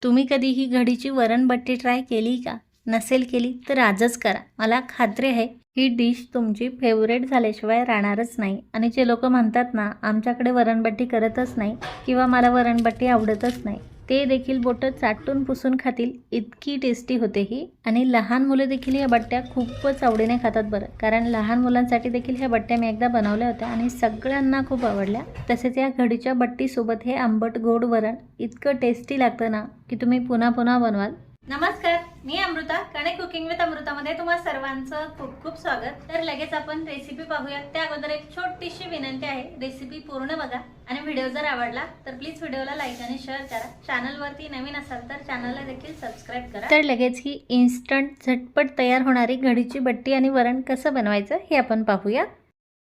तुम्ही कधी ही घडीची वरणबट्टी ट्राय केली का? नसेल केली तर आजच करा. मला खात्री आहे ही डिश तुमची फेवरेट झाल्याशिवाय राहणारच नाही. आणि जे लोक म्हणतात ना आमच्याकडे वरणबट्टी करतच नाही किंवा मला वरणबट्टी आवडतच नाही, ते देखील बोटं चाटून पुसून खातील, इतकी टेस्टी होते ही. आणि लहान मुलं देखील या बट्ट्या खूपच आवडीने खातात बरं, कारण लहान मुलांसाठी देखील ह्या बट्ट्या मी एकदा बनवल्या होत्या आणि सगळ्यांना खूप आवडल्या. तसेच या घडीच्या बट्टीसोबत हे आंबट गोड वरण इतकं टेस्टी लागतं ना की तुम्ही पुन्हा पुन्हा बनवाल. नमस्कार, मी अमृता. कणे कुकिंग विथ अमृतामध्ये तुम्हा सर्वांचं खूप खूप स्वागत. तर लगेच आपण रेसिपी पाहूया. त्या अगोदर एक छोटीशी विनंती आहे, रेसिपी पूर्ण बघा आणि व्हिडिओ जर आवडला तर प्लीज व्हिडिओला लाईक आणि शेअर करा. चॅनलवरती नवीन असाल तर चॅनलला देखील सबस्क्राईब करा. तर लगेच ही इन्स्टंट झटपट तयार होणारी घडीची बट्टी आणि वरण कसं बनवायचं हे आपण पाहूया.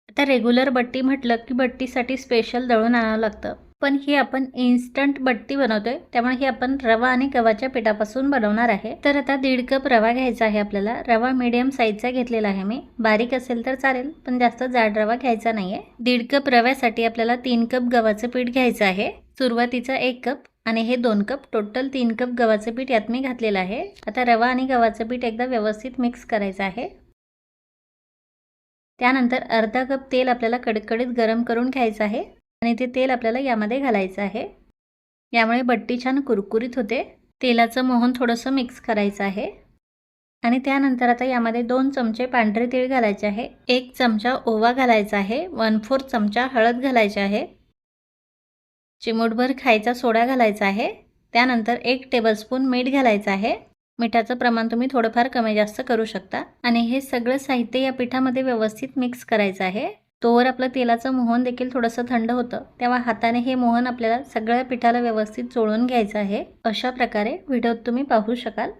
आता रेग्युलर बट्टी म्हटलं की बट्टीसाठी स्पेशल दळून आणावं लागतं, पण ही आपण इन्स्टंट बट्टी बनवतोय, त्यामुळे ही आपण रवा आणि गव्हाच्या पिठापासून बनवणार आहे. तर आता 1.5 कप रवा घ्यायचा आहे आपल्याला. रवा मीडियम साईजचा घेतलेला आहे मी. बारीक असेल तर चालेल, पण जास्त जाड रवा घ्यायचा नाहीये. 1.5 कप रव्यासाठी आपल्याला 3 कप गव्हाचं पीठ घ्यायचं आहे. सुरुवातीचा 1 कप आणि हे 2 कप, टोटल 3 कप गव्हाचं पीठ यात मी घातलेलं आहे. आता रवा आणि गव्हाचं पीठ एकदा व्यवस्थित मिक्स करायचं आहे. त्यानंतर अर्धा कप तेल आपल्याला कडकडीत गरम करून घ्यायचं आहे आणि ते तेल आपल्याला यामध्ये घालायचं आहे. यामुळे बट्टी छान कुरकुरीत होते. तेलाचं मोहन थोडंसं मिक्स करायचं आहे आणि त्यानंतर आता यामध्ये 2 चमचे पांढरे तीळ घालायचे आहे. 1 चमचा ओवा घालायचा आहे. 1/4 चमचा हळद घालायची आहे. चिमूटभर खायचा सोडा घालायचा आहे. त्यानंतर 1 टेबलस्पून मीठ घालायचं आहे. मिठाचं प्रमाण तुम्ही थोडंफार कमी जास्त करू शकता. आणि हे सगळं साहित्य या पिठामध्ये व्यवस्थित मिक्स करायचं आहे. तोवर आपलं तेलाचं मोहन देखील थोडंसं थंड होतं, तेव्हा हाताने हे मोहन आपल्याला सगळ्या पिठाला व्यवस्थित चोळून घ्यायचं आहे. अशा प्रकारे व्हिडिओत तुम्ही पाहू शकाल.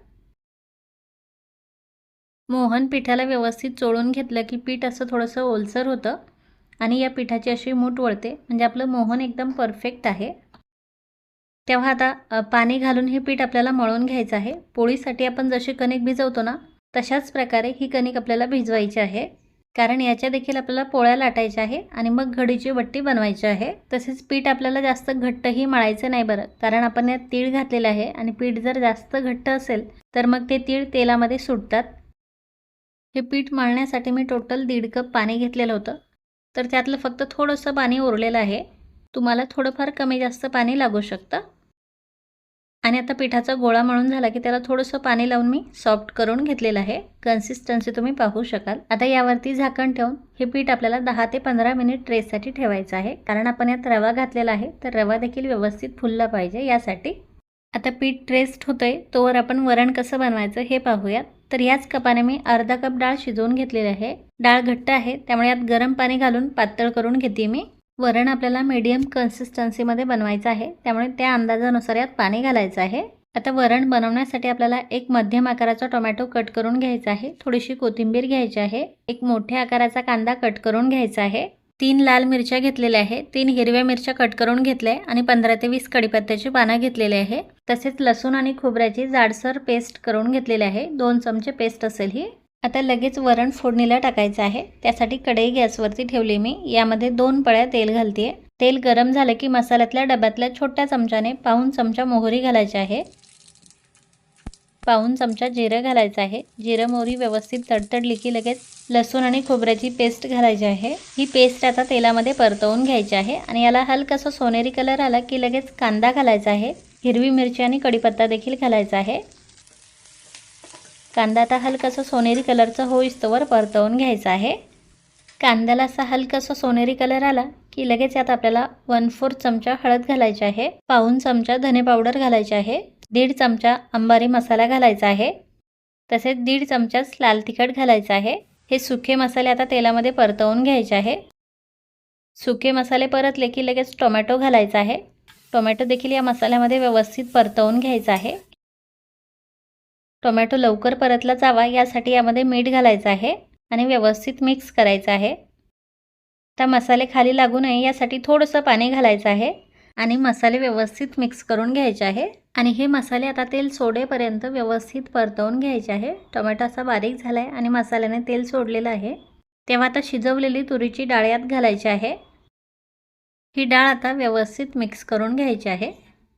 मोहन पिठाला व्यवस्थित चोळून घेतलं की पीठ असं थोडंसं ओलसर होतं आणि या पिठाची अशी मूठ वळते, म्हणजे आपलं मोहन एकदम परफेक्ट आहे. तेव्हा आता पाणी घालून हे पीठ आपल्याला मळून घ्यायचं आहे. पोळीसाठी आपण जशी कणिक भिजवतो ना, तशाच प्रकारे ही कणिक आपल्याला भिजवायची आहे, कारण याच्या देखील आपल्याला पोळ्या लाटायच्या आहे आणि मग घडीची बट्टी बनवायची आहे. तसेच पीठ आपल्याला जास्त घट्टही मळायचं नाही बरं, कारण आपण यात तीळ घातलेलं आहे आणि पीठ जर जास्त घट्ट असेल तर मग ते तीळ तेलामध्ये सुटतात. हे पीठ मळण्यासाठी मी टोटल 1.5 कप पाणी घेतलेलं होतं, तर त्यातलं फक्त थोडंसं पाणी उरलेलं आहे. तुम्हाला थोडंफार कमी जास्त पाणी लागू शकतं. आणि आता पिठाचा गोळा मळून झाला की त्याला थोडंसं पाणी लावून मी सॉफ्ट करून घेतलेलं आहे. कन्सिस्टन्सी तुम्ही पाहू शकाल. आता यावरती झाकण ठेवून हे पीठ आपल्याला 10 ते 15 मिनिट रेस्टसाठी ठेवायचं आहे, कारण आपण यात रवा घातलेला आहे, तर रवा देखील व्यवस्थित फुलला पाहिजे यासाठी. आता पीठ रेस्ट होतंय तोवर आपण वरण कसं बनवायचं हे पाहूयात. तर याच कपाने मी अर्धा कप डाळ शिजवून घेतलेली आहे. डाळ घट्ट आहे, त्यामुळे यात गरम पाणी घालून पातळ करून घेते मी. वरण आपल्याला मीडियम कन्सिस्टन्सीमध्ये बनवायचं आहे, त्यामुळे त्या अंदाजानुसार यात पाणी घालायचं आहे. आता वरण बनवण्यासाठी आपल्याला एक मध्यम आकाराचा टोमॅटो कट करून घ्यायचा आहे. थोडीशी कोथिंबीर घ्यायची आहे. एक मोठ्या आकाराचा कांदा कट करून घ्यायचा आहे. 3 लाल मिरच्या घेतलेल्या आहे. 3 हिरव्या मिरच्या कट करून घेतल्या आणि 15 ते 20 कढीपत्त्याची पानं घेतलेली आहे. तसेच लसूण आणि खोबऱ्याची जाडसर पेस्ट करून घेतलेली आहे. 2 चमचे पेस्ट असेल ही. आता लगेच वरण फोडणीला टाकायचं आहे. त्यासाठी कढई गॅसवरती ठेवली मी. यामध्ये 2 पळ्या तेल घालते. तेल गरम झालं की मसाल्यातल्या डब्यातल्या छोट्या चमच्याने पाऊण चमचा मोहरी घालायची आहे. पाऊण चमचा जिरं घालायचं आहे. जिरं मोहरी व्यवस्थित तडतडली की लगेच लसूण आणि खोबऱ्याची पेस्ट घालायची आहे. ही पेस्ट आता तेलामध्ये परतवून घ्यायची आहे आणि याला हलकासा सोनेरी कलर आला की लगेच कांदा घालायचा आहे. हिरवी मिरची आणि कढीपत्ता देखील घालायचा आहे. कांदा आता हलकासा सोनेरी कलरचा होईस्तोवर परतवून घ्यायचा आहे. कांद्याला असा हलकासा सोनेरी कलर आला की लगेच यात आपल्याला 1/4 चमचा हळद घालायची आहे. पाऊण चमचा धने पावडर घालायची आहे. 1.5 चमचा अंबारी मसाला घालायचा आहे. तसेच 1.5 चमचाच लाल तिखट घालायचं आहे. हे सुके मसाले आता तेलामध्ये परतवून घ्यायचे आहे. सुके मसाले परतले की लगेच टोमॅटो घालायचा आहे. टोमॅटो देखील या मसाल्यामध्ये व्यवस्थित परतवून घ्यायचा आहे. टोमॅटो लवकर परतला जावा यासाठी यामध्ये मीठ घालायचं आहे आणि व्यवस्थित मिक्स करायचं आहे. आता मसाले खाली लागू नये यासाठी थोडंसं पाणी घालायचं आहे आणि मसाले व्यवस्थित मिक्स करून घ्यायचे आहे. आणि हे मसाले आता तेल सोडेपर्यंत व्यवस्थित परतवून घ्यायचे आहे. टोमॅटो असा बारीक झाला आहे आणि मसाल्याने तेल सोडलेलं आहे. तेव्हा आता शिजवलेली तुरीची डाळ यात घालायची आहे. ही डाळ आता व्यवस्थित मिक्स करून घ्यायची आहे.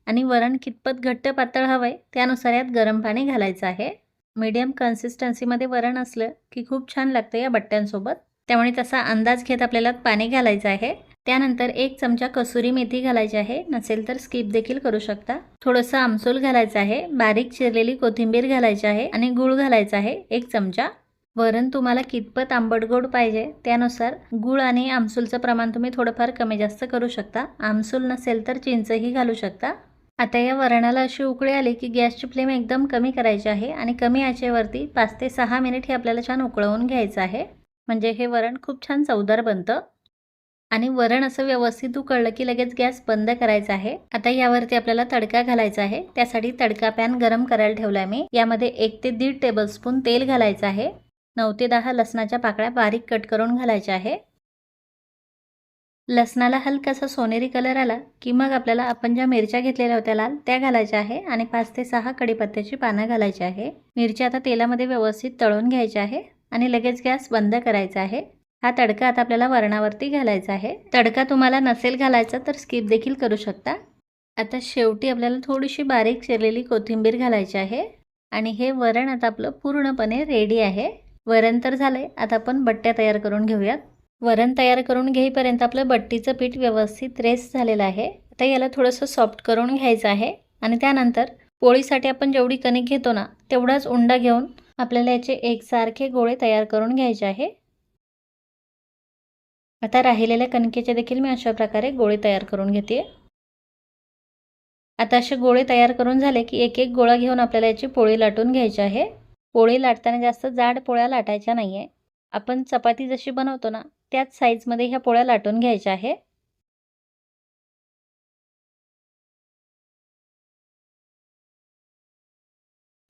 आणि वरण कितपत घट्ट पातळ हवं आहे त्यानुसार यात गरम पाणी घालायचं आहे. मीडियम कन्सिस्टन्सीमध्ये वरण असलं की खूप छान लागतं या बट्ट्यांसोबत. त्यामुळे तसा अंदाज घेत आपल्याला पाणी घालायचं आहे. त्यानंतर 1 चमचा कसुरी मेथी घालायची आहे, नसेल तर स्किप देखील करू शकता. थोडंसं आमसूल घालायचं आहे, बारीक चिरलेली कोथिंबीर घालायची आहे आणि गूळ घालायचा आहे 1 चमचा. वरण तुम्हाला कितपत आंबट गोड पाहिजे त्यानुसार गूळ आणि आमसूलचं प्रमाण तुम्ही थोडंफार कमी जास्त करू शकता. आमसूल नसेल तर चिंचही घालू शकता. आता या वरणाला अशी उकळी आली की गॅसची फ्लेम एकदम कमी करायची आहे आणि कमी आचेवरती 5 ते 6 मिनिट हे आपल्याला छान उकळवून घ्यायचं आहे. म्हणजे हे वरण खूप छान चवदार बनतं. आणि वरण असं व्यवस्थित उकळलं की लगेच गॅस बंद करायचा आहे. आता यावरती आपल्याला तडका घालायचा आहे. त्यासाठी तडका पॅन गरम करायला ठेवला मी. यामध्ये 1 ते 1.5 टेबलस्पून तेल घालायचं आहे. 9 ते 10 लसणाच्या पाकळ्या बारीक कट करून घालायच्या आहे. लसणाला हलकासा सोनेरी कलर आला की मग आपल्याला आपण ज्या मिरच्या घेतलेल्या होत्या लाल त्या घालायच्या आहे आणि 5 ते 6 कढीपत्त्याची पानं घालायची आहे. मिरची आता तेलामध्ये व्यवस्थित तळून घ्यायची आहे आणि लगेच गॅस बंद करायचा आहे. हा तडका आता आपल्याला वरणावरती घालायचा आहे. तडका तुम्हाला नसेल घालायचा तर स्किप देखील करू शकता. आता शेवटी आपल्याला थोडीशी बारीक चिरलेली कोथिंबीर घालायची आहे आणि हे वरण आता आपलं पूर्णपणे रेडी आहे. वरण तर झालंय, आता आपण बट्ट्या तयार करून घेऊयात. वरण तयार करून घेईपर्यंत आपलं बट्टीचं पीठ व्यवस्थित रेस्ट झालेलं आहे. आता याला थोडंसं सॉफ्ट करून घ्यायचं आहे आणि त्यानंतर पोळीसाठी आपण जेवढी कणिक घेतो ना तेवढाच उंडा घेऊन आपल्याला याचे एकसारखे गोळे तयार करून घ्यायचे आहे. आता राहिलेल्या कणकेचे देखील मी अशा प्रकारे गोळे तयार करून घेते. आता असे गोळे तयार करून झाले की एक एक गोळा घेऊन आपल्याला याची पोळी लाटून घ्यायची आहे. पोळी लाटताना जास्त जाड पोळ्या लाटायच्या नाही आहे. आपण चपाती जशी बनवतो ना त्याच साईजमध्ये ह्या पोळ्या लाटून घ्यायच्या आहे.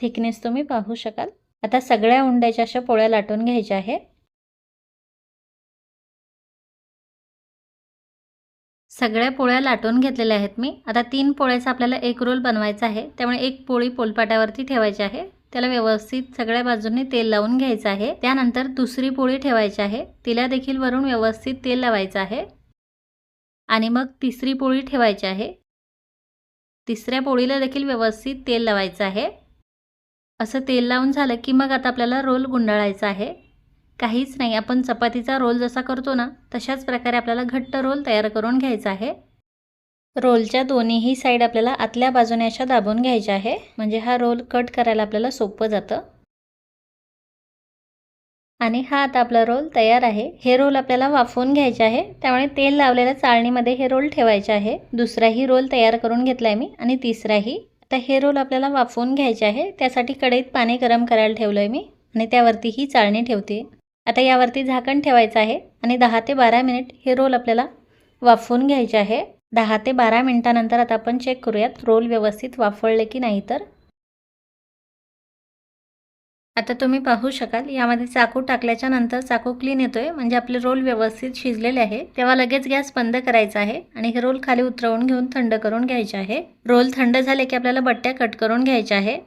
थिकनेस तुम्ही पाहू शकाल. आता सगळ्या उंड्याच्या अशा पोळ्या लाटून घ्यायच्या आहे. सगळ्या पोळ्या लाटून घेतलेल्या आहेत मी. आता 3 पोळ्याचा आपल्याला एक रोल बनवायचा आहे. त्यामुळे एक पोळी पोलपाटावरती ठेवायची आहे. त्याला व्यवस्थित सगळ्या बाजूंनी तेल लावून घ्यायचं आहे. त्यानंतर दुसरी पोळी ठेवायची आहे. तिला देखील वरून व्यवस्थित तेल लावायचं आहे आणि मग तिसरी पोळी ठेवायची आहे. तिसऱ्या पोळीला देखील व्यवस्थित तेल लावायचं आहे. असं तेल लावून झालं की मग आता आपल्याला रोल गुंडाळायचा आहे. काहीच नाही, आपण चपातीचा रोल जसा करतो ना तशाच प्रकारे आपल्याला घट्ट रोल तयार करून घ्यायचा आहे. रोलच्या दोन्हीही साईड आपल्याला आतल्या बाजूने अशा दाबून घ्यायच्या आहे, म्हणजे हा रोल कट करायला आपल्याला सोपं जातं. आणि हा आता आपला रोल तयार आहे. हे रोल आपल्याला वाफवून घ्यायचे आहे, त्यामुळे तेल लावलेल्या चाळणीमध्ये हे रोल ठेवायचे आहे. दुसराही रोल तयार करून घेतलाय मी आणि तिसराही. आता हे रोल आपल्याला वाफवून घ्यायचे आहे. त्यासाठी कढईत पाणी गरम करायला ठेवलंय मी आणि त्यावरती ही चाळणी ठेवते. आता यावरती झाकण ठेवायचं आहे आणि 10 ते 12 मिनिट हे रोल आपल्याला वाफवून घ्यायचे आहे. 10 ते 12 मिनिटानंतर आता आपण चेक करूयात रोल व्यवस्थित वाफवले की नाही. तर आता तुम्ही पाहू शकाल यामध्ये चाकू टाकल्याच्या नंतर चाकू क्लीन येतोय, म्हणजे आपले रोल व्यवस्थित शिजलेले आहे. तेव्हा लगेच गॅस बंद करायचा आहे आणि हे रोल खाली उतरवून घेऊन थंड करून घ्यायचे आहे. रोल थंड झाले की आपल्याला बट्ट्या कट करून घ्यायच्या आहे.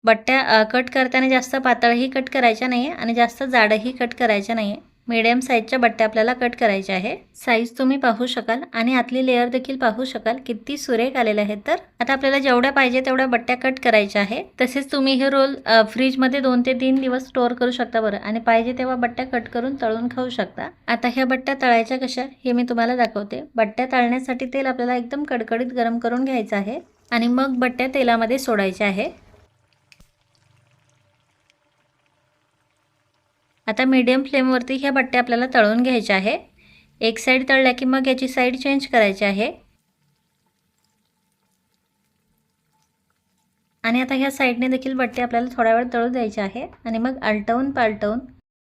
बट्ट्या कट करताना जास्त पातळही कट करायच्या नाही आणि जास्त जाडही कट करायच्या नाही. मीडियम साईजच्या बट्ट्या आपल्याला कट करायच्या आहे. साईज तुम्ही पाहू शकाल आणि आतली लेअर देखील पाहू शकाल किती सुरेख आलेले आहेत. तर आता आपल्याला जेवढ्या पाहिजे तेवढ्या बट्ट्या कट करायच्या आहे. तसेच तुम्ही हे रोल फ्रीजमध्ये 2 ते 3 दिवस स्टोअर करू शकता बरं, आणि पाहिजे तेव्हा बट्ट्या कट करून तळून खाऊ शकता. आता ह्या बट्ट्या तळायच्या कशा हे मी तुम्हाला दाखवते. बट्ट्या तळण्यासाठी तेल आपल्याला एकदम कडकडीत गरम करून घ्यायचं आहे आणि मग बट्ट्या तेलामध्ये सोडायच्या आहे. आता मीडियम फ्लेमवरती ह्या बट्ट्या आपल्याला तळून घ्यायच्या आहे. एक साईड तळल्या की मग याची साईड चेंज करायची आहे. आणि आता ह्या साईडने देखील बट्टे आपल्याला थोडा वेळ तळू द्यायचे आहे आणि मग आलटवून पालटवून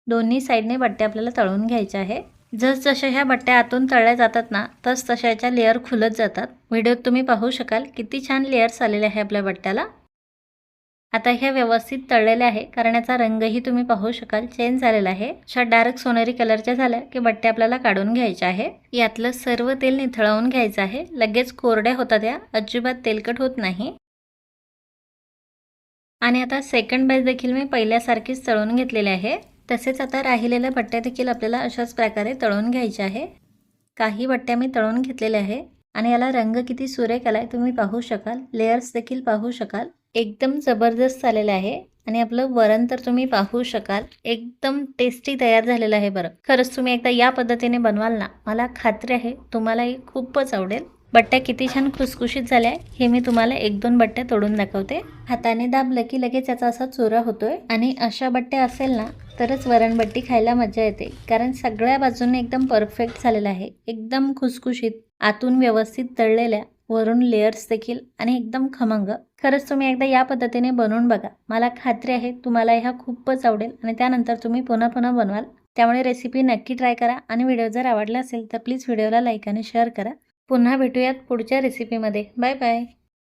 दोन्ही साईडने बट्टे आपल्याला तळून घ्यायचे आहे. जसजशा ह्या बट्ट्या आतून तळल्या जातात ना तसतशा याच्या लेअर खुलत जातात. व्हिडिओत तुम्ही पाहू शकाल किती छान लेअर्स आलेले आहे आपल्या बट्ट्याला. आता ह्या व्यवस्थित तळलेल्या आहे, कारण याचा रंगही तुम्ही पाहू शकाल चेंज झालेला आहे. अशा डार्क सोनेरी कलरच्या झाल्या की बट्ट्या आपल्याला काढून घ्यायच्या आहे. यातलं सर्व तेल निथळवून घ्यायचं आहे. लगेच कोरड्या होतात या, अजिबात तेलकट होत नाही. आणि आता सेकंड बॅच देखील मी पहिल्यासारखीच तळून घेतलेले आहे. तसेच आता राहिलेल्या बट्ट्या देखील आपल्याला अशाच प्रकारे तळून घ्यायच्या आहे. काही बट्ट्या मी तळून घेतलेल्या आहे आणि याला रंग किती सुरेख आलाय तुम्ही पाहू शकाल, लेयर्स देखील पाहू शकाल. एकदम जबरदस्त आलेलं आहे. आणि आपलं वरण तर तुम्ही पाहू शकाल, एकदम टेस्टी तयार झालेलं आहे. बरं, खरंच तुम्ही एकदा या पद्धतीने बनवाल ना, मला खात्री आहे तुम्हालाही खूपच आवडेल. बट्ट्या किती छान खुसखुशीत झाल्या आहे हे मी तुम्हाला 1-2 बट्ट्या तोडून दाखवते. हाताने दाबलं की लगेच याचा असा चुरा होतोय. आणि अशा बट्ट्या असेल ना तरच वरणबट्टी खायला मजा येते, कारण सगळ्या बाजूने एकदम परफेक्ट झालेलं आहे. एकदम खुसखुशीत, आतून व्यवस्थित तळलेल्या, वरून लेयर्स देखील आणि एकदम खमंग. खरंच तुम्ही एकदा या पद्धतीने बनवून बघा, मला खात्री आहे तुम्हाला ह्या खूपच आवडेल आणि त्यानंतर तुम्ही पुन्हा पुन्हा बनवाल. त्यामुळे रेसिपी नक्की ट्राय करा आणि व्हिडिओ जर आवडला असेल तर प्लीज व्हिडिओला लाईक आणि शेअर करा. पुन्हा भेटूयात पुढच्या रेसिपीमध्ये. Bye bye.